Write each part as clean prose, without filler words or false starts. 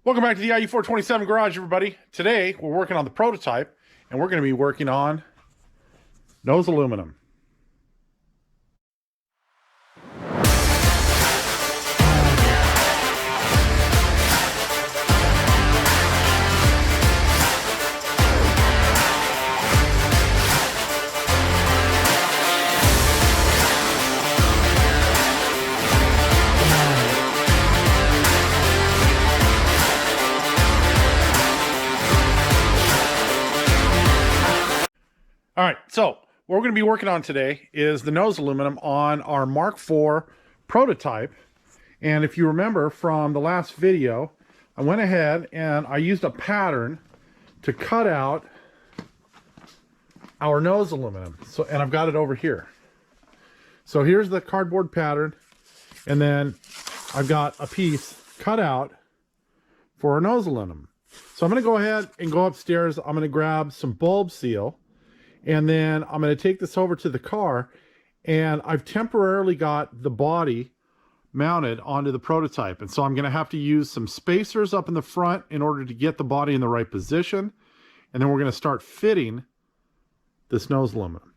Welcome back to the IE427 Garage, everybody. Today, we're working on the prototype, and we're going to be working on nose aluminum. All right, so what we're going to be working on today is the nose aluminum on our Mk4 Prototype. And if you remember from the last video, I went ahead and I used a pattern to cut out our nose aluminum. And I've got it over here. So here's the cardboard pattern, and then I've got a piece cut out for our nose aluminum. So I'm going to go ahead and go upstairs. I'm going to grab some bulb seal. And then I'm going to take this over to the car, and I've temporarily got the body mounted onto the prototype. And so I'm going to have to use some spacers up in the front in order to get the body in the right position. And then we're going to start fitting this nose aluminum.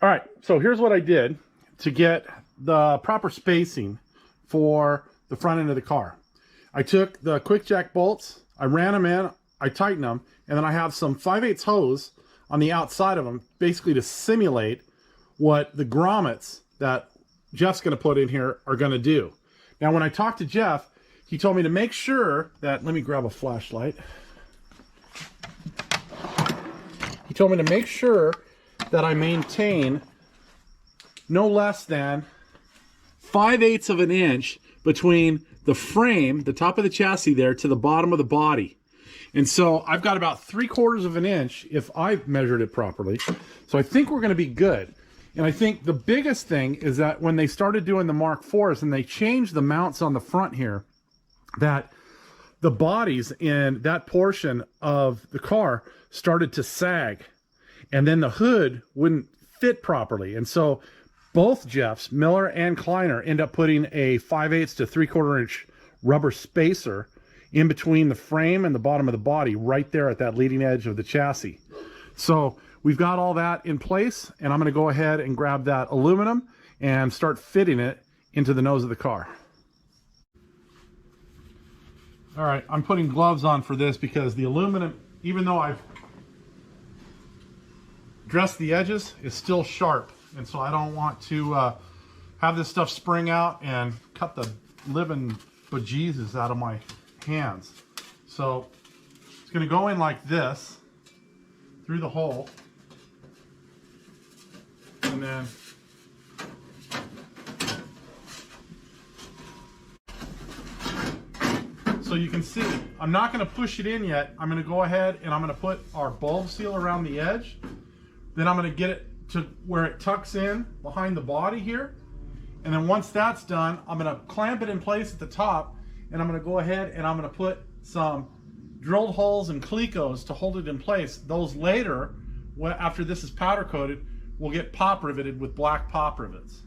All right, so here's what I did to get the proper spacing for the front end of the car. I took the quick jack bolts, I ran them in, I tightened them, and then I have some 5/8 hose on the outside of them, basically to simulate what the grommets that Jeff's going to put in here are going to do. Now, when I talked to Jeff, he told me to make sure that, let me grab a flashlight. He told me to make sure that I maintain no less than 5/8 of an inch between the frame, the top of the chassis there, to the bottom of the body. And so I've got about 3/4 of an inch if I've measured it properly. So I think we're going to be good. And I think the biggest thing is that when they started doing the Mk4s and they changed the mounts on the front here, that the bodies in that portion of the car started to sag. And then the hood wouldn't fit properly. And so both Jeffs, Miller and Kleiner, end up putting a 5/8 to 3/4 inch rubber spacer in between the frame and the bottom of the body, right there at that leading edge of the chassis. So we've got all that in place, and I'm going to go ahead and grab that aluminum and start fitting it into the nose of the car. All right, I'm putting gloves on for this because the aluminum, even though I've dressed the edges, is still sharp, and so I don't want to have this stuff spring out and cut the living bejesus out of my hands. So it's going to go in like this through the hole, and then so you can see I'm not going to push it in yet. I'm going to go ahead and I'm going to put our bulb seal around the edge. Then I'm going to get it to where it tucks in behind the body here. And then once that's done, I'm going to clamp it in place at the top, and I'm going to go ahead and I'm going to put some drilled holes and clecos to hold it in place. Those later, after this is powder coated, will get pop riveted with black pop rivets.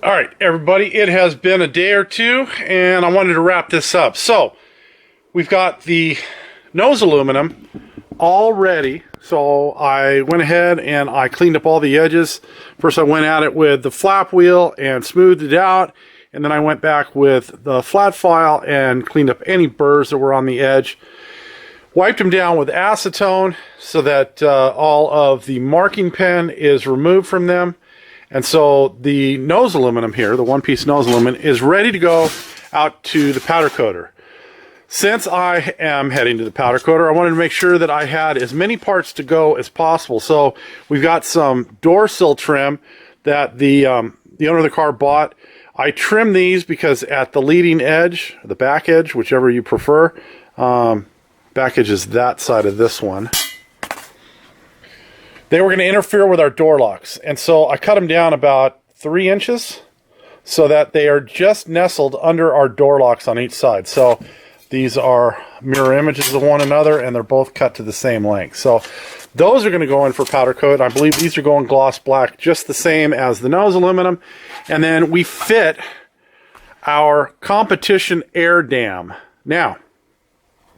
All right, everybody, it has been a day or two, and I wanted to wrap this up. So, we've got the nose aluminum all ready. So, I went ahead and I cleaned up all the edges. First, I went at it with the flap wheel and smoothed it out. And then I went back with the flat file and cleaned up any burrs that were on the edge. Wiped them down with acetone so that all of the marking pen is removed from them. And so the nose aluminum here, the one-piece nose aluminum, is ready to go out to the powder coater. Since I am heading to the powder coater, I wanted to make sure that I had as many parts to go as possible. So we've got some door sill trim that the owner of the car bought. I trimmed these because at the leading edge, the back edge, whichever you prefer, back edge is that side of this one, they were going to interfere with our door locks. And so I cut them down about 3 inches so that they are just nestled under our door locks on each side. So these are mirror images of one another, and they're both cut to the same length. So those are going to go in for powder coat. I believe these are going gloss black, just the same as the nose aluminum. And then we fit our competition air dam. Now,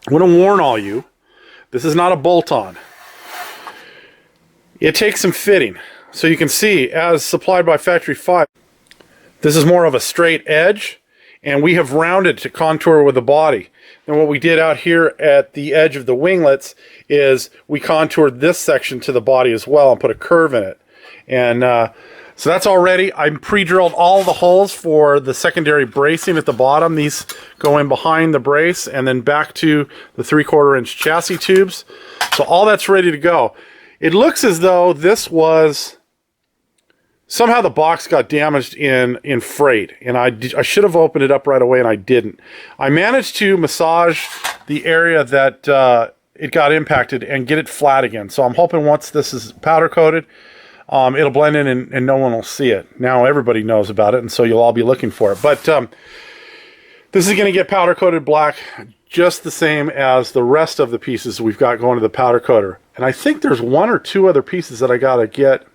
I want to warn all you, this is not a bolt-on. It takes some fitting. So you can see, as supplied by Factory 5, this is more of a straight edge, and we have rounded to contour with the body. And what we did out here at the edge of the winglets is we contoured this section to the body as well and put a curve in it. And so that's all ready. I pre-drilled all the holes for the secondary bracing at the bottom. These go in behind the brace and then back to the 3/4 inch chassis tubes. So all that's ready to go. It looks as though this was somehow the box got damaged in freight, and I should have opened it up right away, and I didn't. I managed to massage the area that it got impacted and get it flat again. So I'm hoping once this is powder coated, it'll blend in and no one will see it. Now everybody knows about it, and so you'll all be looking for it. But this is going to get powder coated black just the same as the rest of the pieces we've got going to the powder coater. And I think there's 1 or 2 other pieces that I got to get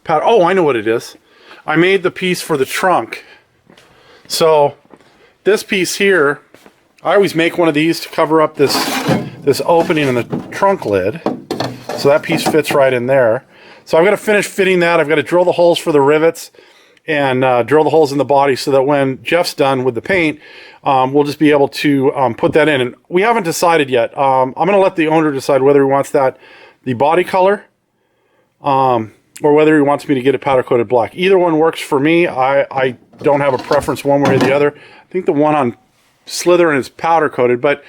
powder. Oh, I know what it is. I made the piece for the trunk. So this piece here, I always make one of these to cover up this opening in the trunk lid. So that piece fits right in there. So I've got to finish fitting that. I've got to drill the holes for the rivets and drill the holes in the body so that when Jeff's done with the paint, we'll just be able to put that in. And we haven't decided yet. I'm going to let the owner decide whether he wants the body color, or whether he wants me to get it powder coated black. Either one works for me. I don't have a preference one way or the other. I think the one on Slytherin is powder coated, but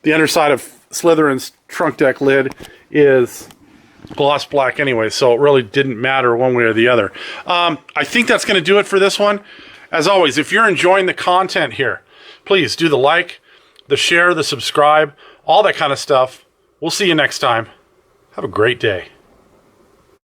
the underside of Slytherin's trunk deck lid is gloss black anyway, so it really didn't matter one way or the other. I think that's going to do it for this one. As always, if you're enjoying the content here, please do the like, the share, the subscribe, all that kind of stuff. We'll see you next time. Have a great day.